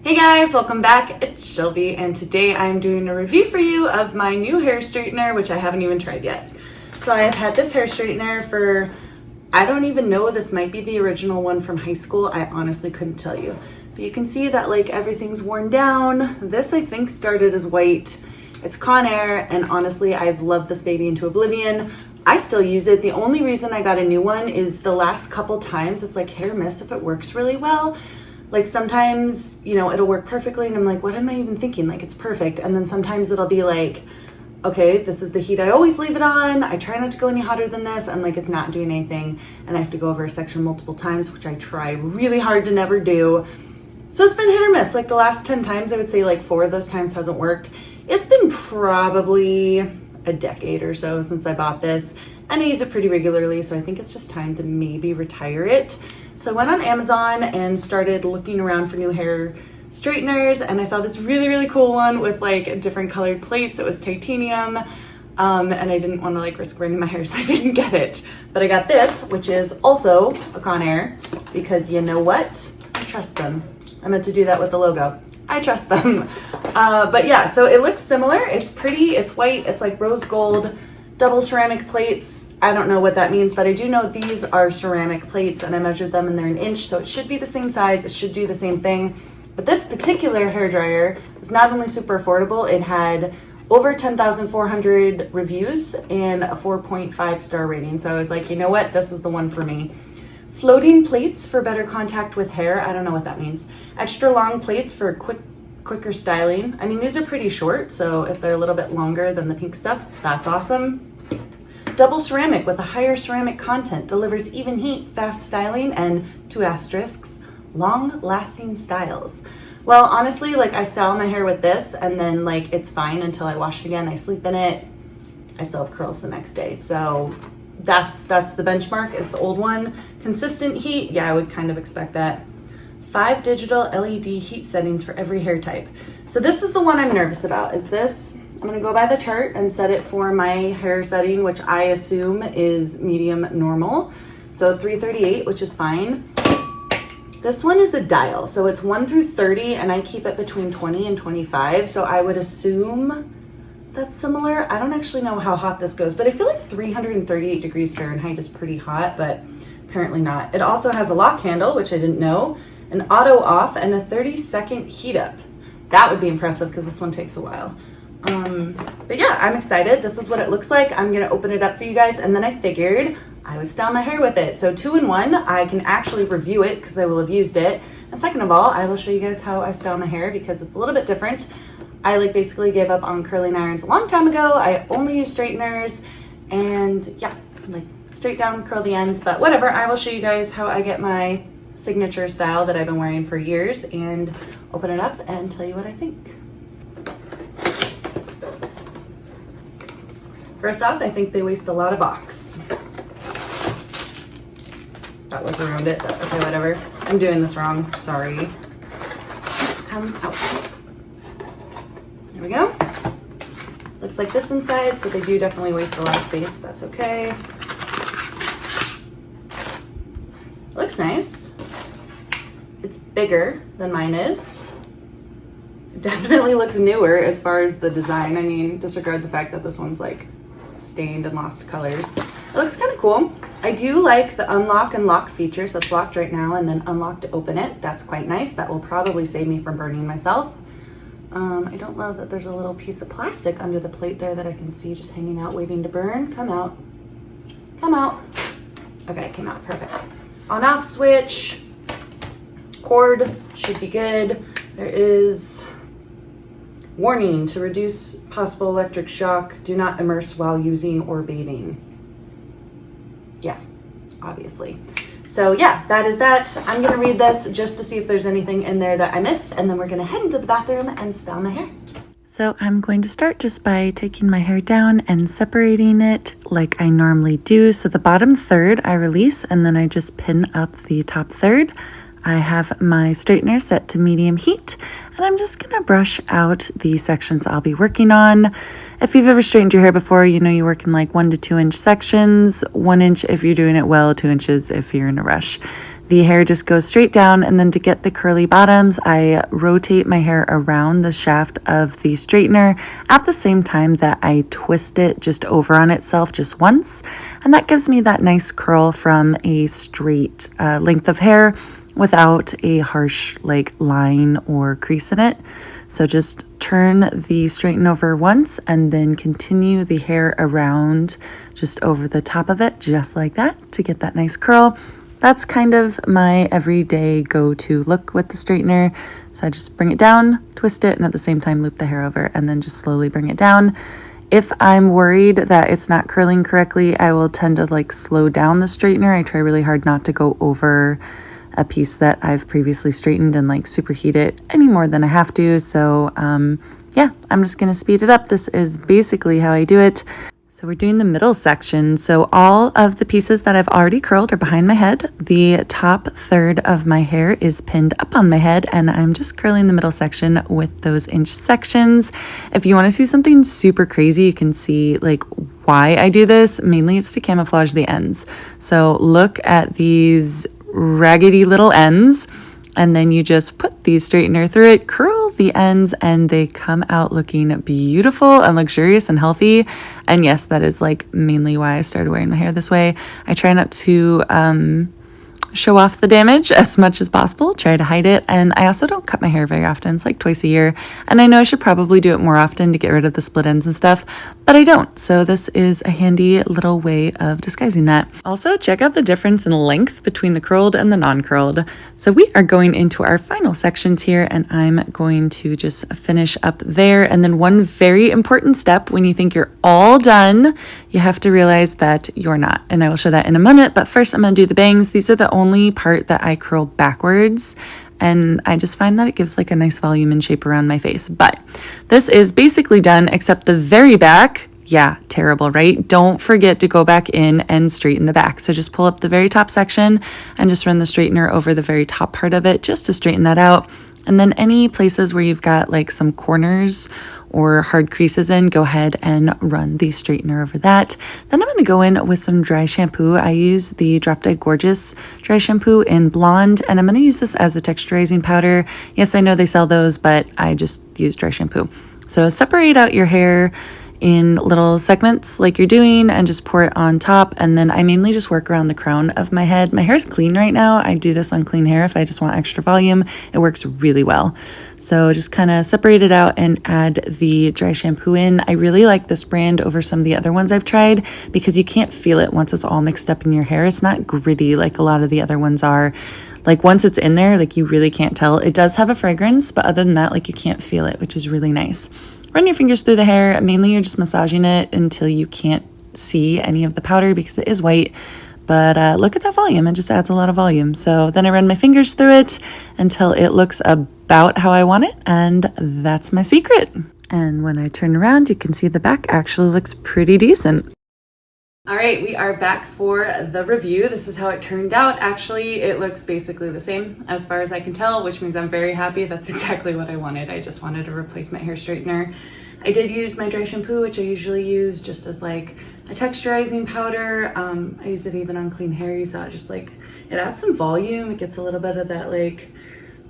Hey guys, welcome back. It's Shelby, and today I'm doing a review for you of my new hair straightener, which I haven't even tried yet. So I have had this hair straightener for, I don't even know, this might be the original one from high school. I honestly couldn't tell you. But you can see that like everything's worn down. This I think started as white. It's Conair, and honestly, I've loved this baby into oblivion. I still use it. The only reason I got a new one is the last couple times it's like hit or miss if it works really well. Like sometimes, you know, it'll work perfectly and I'm like, what am I even thinking? Like it's perfect. And then sometimes it'll be like, okay, this is the heat I always leave it on. I try not to go any hotter than this. And like, it's not doing anything. And I have to go over a section multiple times, which I try really hard to never do. So it's been hit or miss. Like the last 10 times, I would say like 4 of those times hasn't worked. It's been probably a decade or so since I bought this, and I use it pretty regularly. So I think it's just time to maybe retire it. So I went on Amazon and started looking around for new hair straighteners, and I saw this really cool one with like different colored plates. It was titanium, and I didn't want to like risk burning my hair, so I didn't get it. But I got this, which is also a Conair, because you know what? I trust them. I meant to do that with the logo. I trust them. But yeah, so it looks similar. It's pretty, it's white, it's like rose gold, double ceramic plates. I don't know what that means, but I do know these are ceramic plates, and I measured them and they're 1 inch, so it should be the same size. It should do the same thing. But this particular hairdryer was not only super affordable, it had over 10,400 reviews and a 4.5 star rating. So I was like, you know what? This is the one for me. Floating plates for better contact with hair. I don't know what that means. Extra long plates for quicker styling. I mean, these are pretty short, so if they're a little bit longer than the pink stuff, that's awesome. Double ceramic with a higher ceramic content, delivers even heat, fast styling, and 2 asterisks, long lasting styles. Well, honestly, like I style my hair with this and then like it's fine until I wash it again. I sleep in it. I still have curls the next day. So that's the benchmark, is the old one. Consistent heat, yeah, I would kind of expect that. 5 digital LED heat settings for every hair type. So this is the one I'm nervous about, is this. I'm gonna go by the chart and set it for my hair setting, which I assume is medium normal. So 338, which is fine. This one is a dial, so it's 1 through 30, and I keep it between 20 and 25. So I would assume that's similar. I don't actually know how hot this goes, but I feel like 338 degrees Fahrenheit is pretty hot, but apparently not. It also has a lock handle, which I didn't know, an auto off, and a 30-second heat up. That would be impressive because this one takes a while. But yeah, I'm excited. This is what it looks like. I'm gonna open it up for you guys, and then I figured I would style my hair with it. So 2-in-1, I can actually review it because I will have used it. And second of all, I will show you guys how I style my hair because it's a little bit different. I like basically gave up on curling irons a long time ago. I only use straighteners, and yeah, like straight down, curl the ends, but whatever. I will show you guys how I get my signature style that I've been wearing for years and open it up and tell you what I think. First off, I think they waste a lot of box. That was around it, but okay, whatever. I'm doing this wrong, sorry. Come out. There we go. Looks like this inside, so they do definitely waste a lot of space. That's okay. Looks nice. It's bigger than mine is. It definitely looks newer as far as the design. I mean, disregard the fact that this one's like stained and lost colors. It looks kind of cool. I do like the unlock and lock feature, so it's locked right now and then unlock to open it. That's quite nice. That will probably save me from burning myself. I don't love that there's a little piece of plastic under the plate there that I can see just hanging out, waiting to burn. Come out. Come out. Okay, it came out. Perfect. On off switch. Cord should be good. There is warning: to reduce possible electric shock, do not immerse while using or bathing. Yeah, obviously. So yeah, that is that. I'm gonna read this just to see if there's anything in there that I missed, and then we're gonna head into the bathroom and style my hair. So I'm going to start just by taking my hair down and separating it like I normally do. So the bottom third I release, and then I just pin up the top third. I have my straightener set to medium heat, and I'm just gonna brush out the sections I'll be working on. If you've ever straightened your hair before, you know you work in like 1 to 2 inch sections, 1 inch if you're doing it well, 2 inches if you're in a rush. the hair just goes straight down, and then to get the curly bottoms, I rotate my hair around the shaft of the straightener at the same time that I twist it just over on itself just once, and that gives me that nice curl from a straight length of hair without a harsh like line or crease in it. So just turn the straighten over once and then continue the hair around just over the top of it, just like that, to get that nice curl. That's kind of my everyday go-to look with the straightener. So I just bring it down, twist it, and at the same time loop the hair over, and then just slowly bring it down. If I'm worried that it's not curling correctly, I will tend to like slow down the straightener. I try really hard not to go over a piece that I've previously straightened and like superheat it any more than I have to. So yeah, I'm just gonna speed it up. This is basically how I do it. So we're doing the middle section. So all of the pieces that I've already curled are behind my head. The top third of my hair is pinned up on my head, and I'm just curling the middle section with those inch sections. If you want to see something super crazy, you can see like why I do this. Mainly it's to camouflage the ends. So look at these raggedy little ends, and then you just put the straightener through it, curl the ends, and they come out looking beautiful and luxurious and healthy. And yes, that is like mainly why I started wearing my hair this way. I try not to show off the damage as much as possible, try to hide it. And I also don't cut my hair very often. It's like twice a year. And I know I should probably do it more often to get rid of the split ends and stuff, but I don't. So this is a handy little way of disguising that. Also, check out the difference in length between the curled and the non-curled. So we are going into our final sections here, and I'm going to just finish up there. And then one very important step when you think you're all done, you have to realize that you're not. And I will show that in a minute, but first I'm gonna do the bangs. These are the only part that I curl backwards, and I just find that it gives like a nice volume and shape around my face. But this is basically done except the very back. Yeah, terrible, right? Don't forget to go back in and straighten the back. So just pull up the very top section and just run the straightener over the very top part of it just to straighten that out. And then any places where you've got like some corners or hard creases in, go ahead and run the straightener over that. Then I'm going to go in with some dry shampoo. I use the Drop Dead Gorgeous dry shampoo in blonde, and I'm going to use this as a texturizing powder. Yes, I know they sell those, but I just use dry shampoo. So separate out your hair in little segments like you're doing and just pour it on top. And then I mainly just work around the crown of my head. My hair's clean right now. I do this on clean hair if I just want extra volume. It works really well. So just kind of separate it out and add the dry shampoo in. I really like this brand over some of the other ones I've tried because you can't feel it once it's all mixed up in your hair. It's not gritty like a lot of the other ones are. Like once it's in there, like you really can't tell. It does have a fragrance, but other than that, like you can't feel it, which is really nice. Run your fingers through the hair. Mainly you're just massaging it until you can't see any of the powder because it is white. But look at that volume. It just adds a lot of volume. So then I run my fingers through it until it looks about how I want it. And that's my secret. And when I turn around, you can see the back actually looks pretty decent. All right, we are back for the review. This is how it turned out. Actually, it looks basically the same as far as I can tell, which means I'm very happy. That's exactly what I wanted. I just wanted a replacement hair straightener. I did use my dry shampoo, which I usually use just as like a texturizing powder. I use it even on clean hair. You saw it just like, it adds some volume. It gets a little bit of that like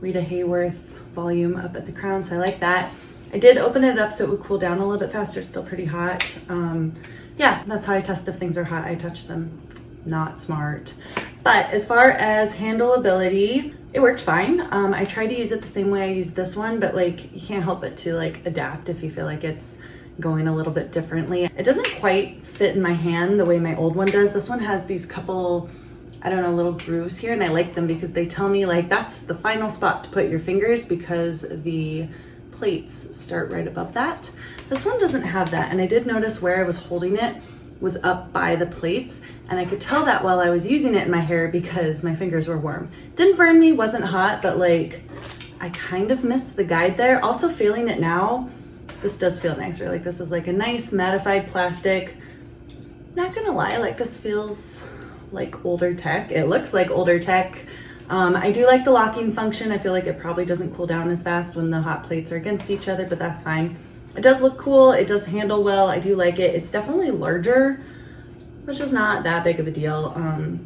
Rita Hayworth volume up at the crown, so I like that. I did open it up so it would cool down a little bit faster. It's still pretty hot. Yeah, that's how I test if things are hot. I touch them. Not smart. But as far as handleability, it worked fine. I tried to use it the same way I used this one, but like you can't help but to like adapt if you feel like it's going a little bit differently. It doesn't quite fit in my hand the way my old one does. This one has these couple, I don't know, little grooves here, and I like them because they tell me like that's the final spot to put your fingers because the plates start right above that. This one doesn't have that, and I did notice where I was holding it was up by the plates, and I could tell that while I was using it in my hair because my fingers were warm. Didn't burn me, wasn't hot, but like I kind of missed the guide there. Also feeling it now, this does feel nicer. Like this is like a nice mattified plastic. Not gonna lie, like this feels like older tech. It looks like older tech. I do like the locking function. I feel like it probably doesn't cool down as fast when the hot plates are against each other, but that's fine. It does look cool. It does handle well. I do like it. It's definitely larger which is not that big of a deal.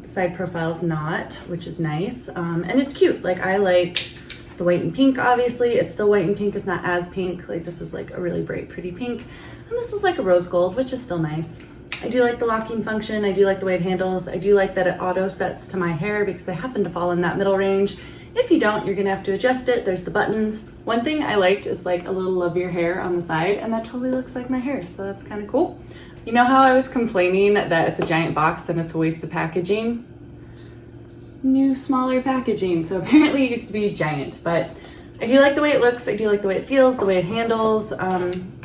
The side profile's not, which is nice. And it's cute. Like, I like the white and pink, obviously. It's still white and pink. It's not as pink. Like, this is like a really bright, pretty pink. And this is like a rose gold, which is still nice. I do like the locking function. I do like the way it handles. I do like that it auto sets to my hair because I happen to fall in that middle range. If you don't, you're gonna have to adjust it. There's the buttons. One thing I liked is like a little of your hair on the side, and that totally looks like my hair, so that's kind of cool. You know how I was complaining that it's a giant box and it's a waste of packaging? New, smaller packaging. So apparently it used to be giant, but I do like the way it looks. I do like the way it feels, the way it handles.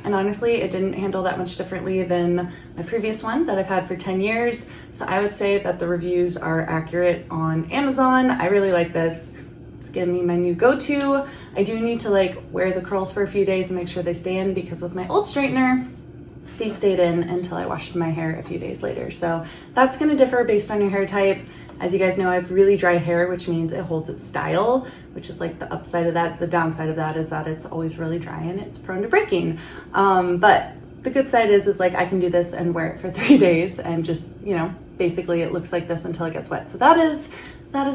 And honestly, it didn't handle that much differently than my previous one that I've had for 10 years. So I would say that the reviews are accurate on Amazon. I really like this. It's giving me my new go-to. I do need to like wear the curls for a few days and make sure they stay in, because with my old straightener, they stayed in until I washed my hair a few days later. So that's gonna differ based on your hair type. As you guys know, I have really dry hair, which means it holds its style, which is like the upside of that. The downside of that is that it's always really dry and it's prone to breaking. But the good side is like I can do this and wear it for 3 days and just, you know, basically it looks like this until it gets wet. So that is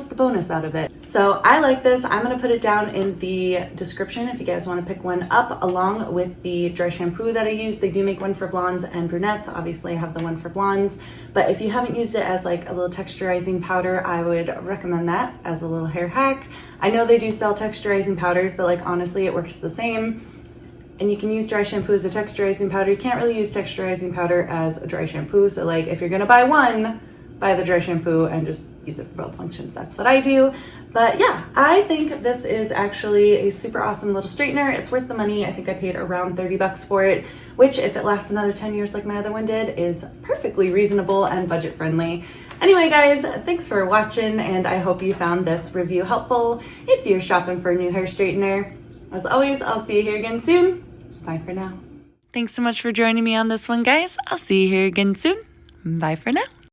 the bonus out of it. So I like this. I'm gonna put it down in the description if you guys wanna pick one up, along with the dry shampoo that I use. They do make one for blondes and brunettes. Obviously I have the one for blondes, but if you haven't used it as like a little texturizing powder, I would recommend that as a little hair hack. I know they do sell texturizing powders, but like honestly, it works the same. And you can use dry shampoo as a texturizing powder. You can't really use texturizing powder as a dry shampoo. So like if you're gonna buy one, buy the dry shampoo and just use it for both functions. That's what I do. But yeah, I think this is actually a super awesome little straightener. It's worth the money. I think I paid around 30 bucks for it, which if it lasts another 10 years like my other one did, is perfectly reasonable and budget friendly. Anyway, guys, thanks for watching, and I hope you found this review helpful if you're shopping for a new hair straightener. As always, I'll see you here again soon. Bye for now. Thanks so much for joining me on this one, guys. I'll see you here again soon. Bye for now.